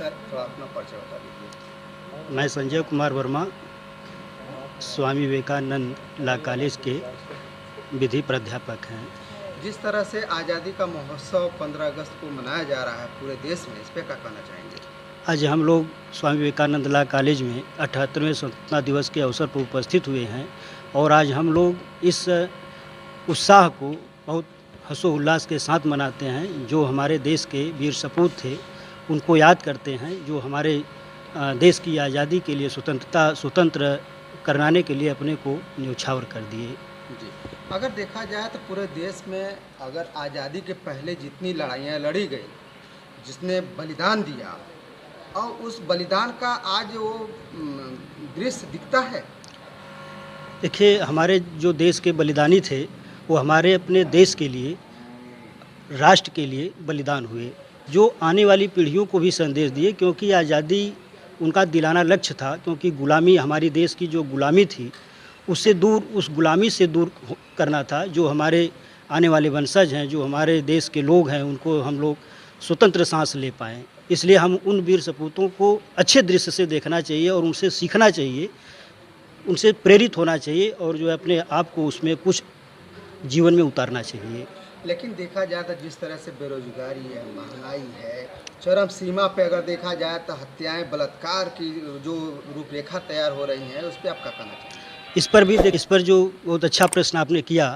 Sir थोड़ा अपना परिचय बता दीजिए। मैं संजय कुमार वर्मा, स्वामी विवेकानंद लॉ कॉलेज के विधि प्राध्यापक हैं। जिस तरह से आज़ादी का महोत्सव 15 अगस्त को मनाया जा रहा है पूरे देश में, इस पर क्या कहना चाहेंगे? आज हम लोग स्वामी विवेकानंद लॉ कॉलेज में 78वें स्वतंत्रता दिवस के अवसर पर उपस्थित हुए हैं और आज हम लोग इस उत्साह को बहुत हर्षोल्लास के साथ मनाते हैं। जो हमारे देश के वीर सपूत थे उनको याद करते हैं, जो हमारे देश की आज़ादी के लिए स्वतंत्र कराने के लिए अपने को न्यौछावर कर दिए। जी, अगर देखा जाए तो पूरे देश में अगर आज़ादी के पहले जितनी लड़ाइयाँ लड़ी गई, जिसने बलिदान दिया और उस बलिदान का आज वो दृश्य दिखता है। देखिए, हमारे जो देश के बलिदानी थे वो हमारे अपने देश के लिए, राष्ट्र के लिए बलिदान हुए, जो आने वाली पीढ़ियों को भी संदेश दिए, क्योंकि आज़ादी उनका दिलाना लक्ष्य था। क्योंकि गुलामी, हमारी देश की जो गुलामी थी उससे दूर, उस गुलामी से दूर करना था। जो हमारे आने वाले वंशज हैं, जो हमारे देश के लोग हैं, उनको हम लोग स्वतंत्र सांस ले पाएँ। इसलिए हम उन वीर सपूतों को अच्छे दृश्य से देखना चाहिए और उनसे सीखना चाहिए, उनसे प्रेरित होना चाहिए और जो है अपने आप को उसमें कुछ जीवन में उतारना चाहिए। लेकिन देखा जाए तो जिस तरह से बेरोजगारी है, महंगाई है, चरम सीमा पे अगर देखा जाए तो हत्याएं, बलात्कार की जो रूपरेखा तैयार हो रही हैं, उस पर आप क्या कहना चाहिए? इस पर जो बहुत अच्छा प्रश्न आपने किया,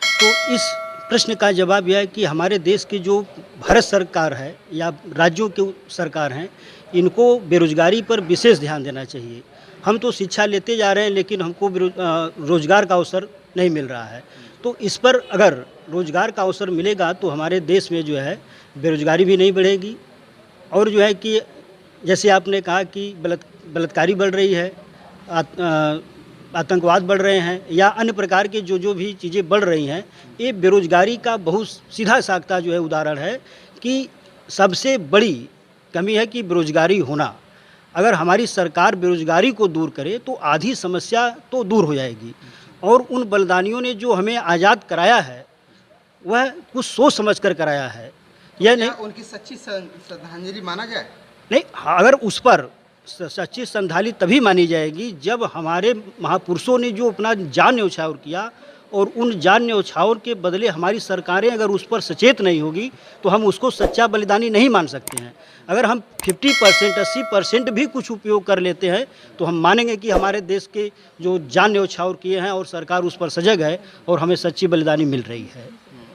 तो इस प्रश्न का जवाब यह है कि हमारे देश की जो भारत सरकार है या राज्यों की सरकार हैं, इनको बेरोजगारी पर विशेष ध्यान देना चाहिए। हम तो शिक्षा लेते जा रहे हैं लेकिन हमको रोजगार का अवसर नहीं मिल रहा है। तो इस पर अगर रोजगार का अवसर मिलेगा तो हमारे देश में जो है बेरोजगारी भी नहीं बढ़ेगी और जो है कि जैसे आपने कहा कि बलात्कारी बढ़ रही है, आतंकवाद बढ़ रहे हैं या अन्य प्रकार के जो भी चीज़ें बढ़ रही हैं, ये बेरोजगारी का बहुत सीधा साधा जो है उदाहरण है कि सबसे बड़ी कमी है कि बेरोजगारी होना। अगर हमारी सरकार बेरोजगारी को दूर करे तो आधी समस्या तो दूर हो जाएगी। और उन बलिदानियों ने जो हमें आज़ाद कराया है वह कुछ सोच समझ कर कराया है। यह नहीं उनकी सच्ची श्रद्धांजलि माना जाए? नहीं, अगर उस पर सच्ची श्रद्धांजलि तभी मानी जाएगी जब हमारे महापुरुषों ने जो अपना जान न्यौछावर किया और उन जान न्यौछावर के बदले हमारी सरकारें अगर उस पर सचेत नहीं होगी तो हम उसको सच्चा बलिदानी नहीं मान सकते हैं। अगर हम 50% 80% भी कुछ उपयोग कर लेते हैं तो हम मानेंगे कि हमारे देश के जो जान न्यौछावर किए हैं और सरकार उस पर सजग है और हमें सच्ची बलिदानी मिल रही है।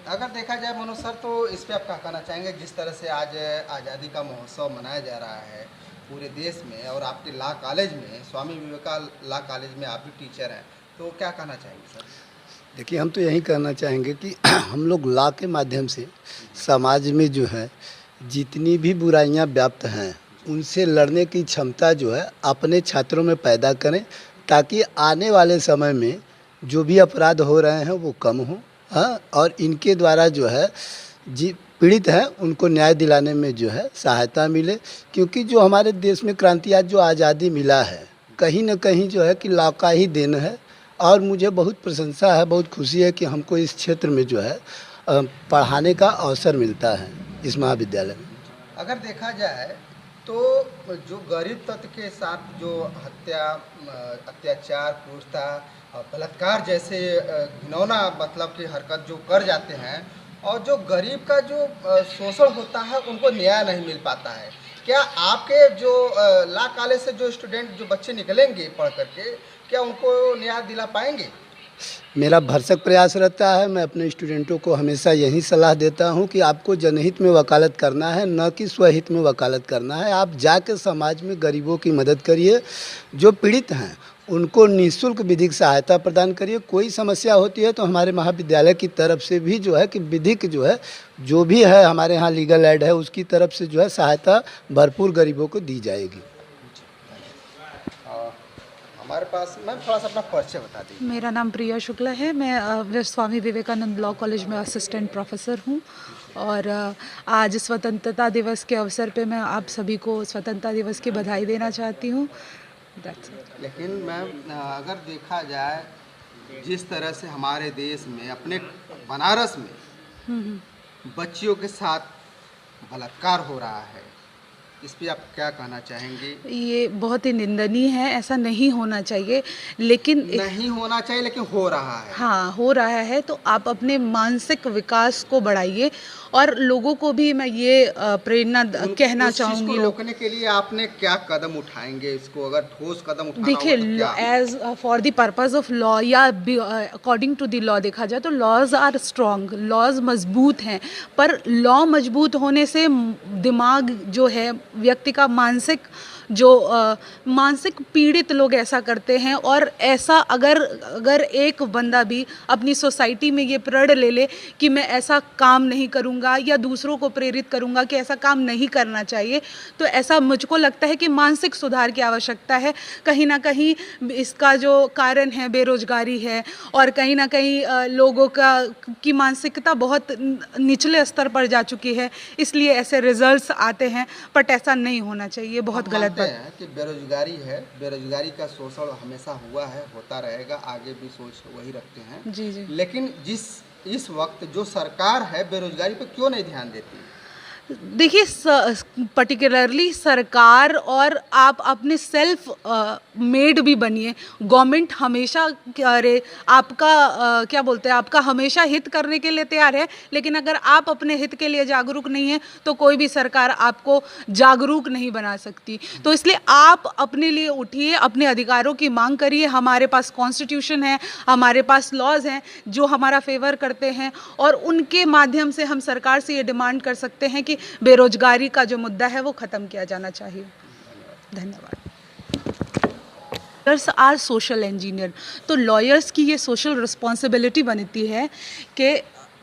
अगर देखा जाए मनोज सर, तो इस पर आप क्या कहना चाहेंगे? जिस तरह से आज आज़ादी का महोत्सव मनाया जा रहा है पूरे देश में और आपके लॉ कॉलेज में, स्वामी विवेकानंद लॉ कॉलेज में आप भी टीचर हैं, तो क्या कहना चाहेंगे सर? देखिए, हम तो यही कहना चाहेंगे कि हम लोग लॉ के माध्यम से समाज में जो है जितनी भी बुराइयां व्याप्त हैं उनसे लड़ने की क्षमता जो है अपने छात्रों में पैदा करें, ताकि आने वाले समय में जो भी अपराध हो रहे हैं वो कम हो। हाँ, और इनके द्वारा जो है जी पीड़ित हैं उनको न्याय दिलाने में जो है सहायता मिले। क्योंकि जो हमारे देश में क्रांति, आज जो आज़ादी मिला है, कहीं न कहीं जो है कि लॉ का ही देन है। और मुझे बहुत प्रशंसा है, बहुत खुशी है कि हमको इस क्षेत्र में जो है पढ़ाने का अवसर मिलता है इस महाविद्यालय में। अगर देखा जाए तो जो गरीब तत्व के साथ जो अत्याचार, क्रूरता और बलात्कार जैसे घिनौना मतलब की हरकत जो कर जाते हैं और जो गरीब का जो शोषण होता है उनको न्याय नहीं मिल पाता है, क्या आपके जो लॉ कॉलेज से जो स्टूडेंट, जो बच्चे निकलेंगे पढ़ करके, क्या उनको न्याय दिला पाएंगे? मेरा भरसक प्रयास रहता है। मैं अपने स्टूडेंटों को हमेशा यही सलाह देता हूं कि आपको जनहित में वकालत करना है, न कि स्वहित में वकालत करना है। आप जाकर समाज में गरीबों की मदद करिए, जो पीड़ित हैं उनको निःशुल्क विधिक सहायता प्रदान करिए। कोई समस्या होती है तो हमारे महाविद्यालय की तरफ से भी जो है कि विधिक जो है, जो भी है हमारे यहाँ लीगल एड है, उसकी तरफ से जो है सहायता भरपूर गरीबों को दी जाएगी। हमारे पास मैम थोड़ा सा अपना परिचय बता दीजिए। मेरा नाम प्रिया शुक्ला है। मैं स्वामी विवेकानंद लॉ कॉलेज में असिस्टेंट प्रोफेसर हूँ और आज स्वतंत्रता दिवस के अवसर पे मैं आप सभी को स्वतंत्रता दिवस की बधाई देना चाहती हूँ। लेकिन मैम अगर देखा जाए जिस तरह से हमारे देश में अपने बनारस में बच्चियों के साथ बलात्कार हो रहा है, इस पे आप क्या कहना चाहेंगे? ये बहुत ही निंदनीय है, ऐसा नहीं होना चाहिए, लेकिन नहीं होना चाहिए लेकिन हो रहा है। हाँ, हो रहा है तो आप अपने मानसिक विकास को बढ़ाइए। और लोगों को भी मैं ये प्रेरणा कहना उस चीज़ को चाहूँगी रोकने के लिए आपने क्या कदम उठाएंगे? इसको अगर ठोस कदम उठाना देखिए, होगा तो क्या? As for the purpose of law या अकॉर्डिंग टू द लॉ देखा जाए तो लॉज आर स्ट्रॉन्ग, लॉज मजबूत हैं, पर लॉ मजबूत होने से दिमाग जो है व्यक्ति का मानसिक जो मानसिक पीड़ित लोग ऐसा करते हैं। और ऐसा अगर अगर एक बंदा भी अपनी सोसाइटी में ये प्रण ले ले कि मैं ऐसा काम नहीं करूँगा या दूसरों को प्रेरित करूँगा कि ऐसा काम नहीं करना चाहिए, तो ऐसा मुझको लगता है कि मानसिक सुधार की आवश्यकता है। कहीं ना कहीं इसका जो कारण है बेरोजगारी है, और कहीं ना कहीं लोगों की मानसिकता बहुत निचले स्तर पर जा चुकी है, इसलिए ऐसे रिजल्ट्स आते हैं। बट ऐसा नहीं होना चाहिए, बहुत हम गलत मानते बात। हैं कि बेरोजगारी है, बेरोजगारी का शोषण हमेशा हुआ है, होता रहेगा, आगे भी सोच वही रखते हैं। जी जी। लेकिन इस वक्त जो सरकार है बेरोजगारी पे क्यों नहीं ध्यान देती? देखिए, पर्टिकुलरली सरकार और आप अपने सेल्फ मेड भी बनिए। गवर्नमेंट हमेशा अरे आपका क्या बोलते हैं, आपका हमेशा हित करने के लिए तैयार है, लेकिन अगर आप अपने हित के लिए जागरूक नहीं हैं तो कोई भी सरकार आपको जागरूक नहीं बना सकती। तो इसलिए आप अपने लिए उठिए, अपने अधिकारों की मांग करिए। हमारे पास कॉन्स्टिट्यूशन है, हमारे पास लॉज हैं जो हमारा फेवर करते हैं, और उनके माध्यम से हम सरकार से ये डिमांड कर सकते हैं कि बेरोजगारी का जो मुद्दा है वो ख़त्म किया जाना चाहिए। धन्यवाद। लॉयर्स आर सोशल इंजीनियर, तो लॉयर्स की ये सोशल रिस्पॉन्सिबिलिटी बनती है कि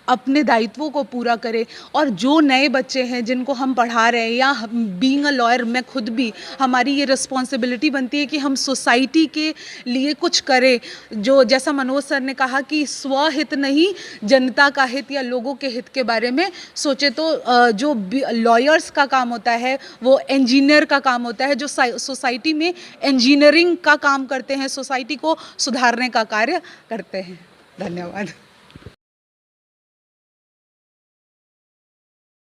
अपने दायित्वों को पूरा करें। और जो नए बच्चे हैं जिनको हम पढ़ा रहे हैं, या बीइंग अ लॉयर मैं खुद भी, हमारी ये रिस्पॉन्सिबिलिटी बनती है कि हम सोसाइटी के लिए कुछ करें। जो जैसा मनोज सर ने कहा कि स्वहित नहीं, जनता का हित या लोगों के हित के बारे में सोचे, तो जो लॉयर्स का काम होता है वो इंजीनियर का काम होता है, जो सोसाइटी में इंजीनियरिंग का काम करते हैं, सोसाइटी को सुधारने का कार्य करते हैं। धन्यवाद।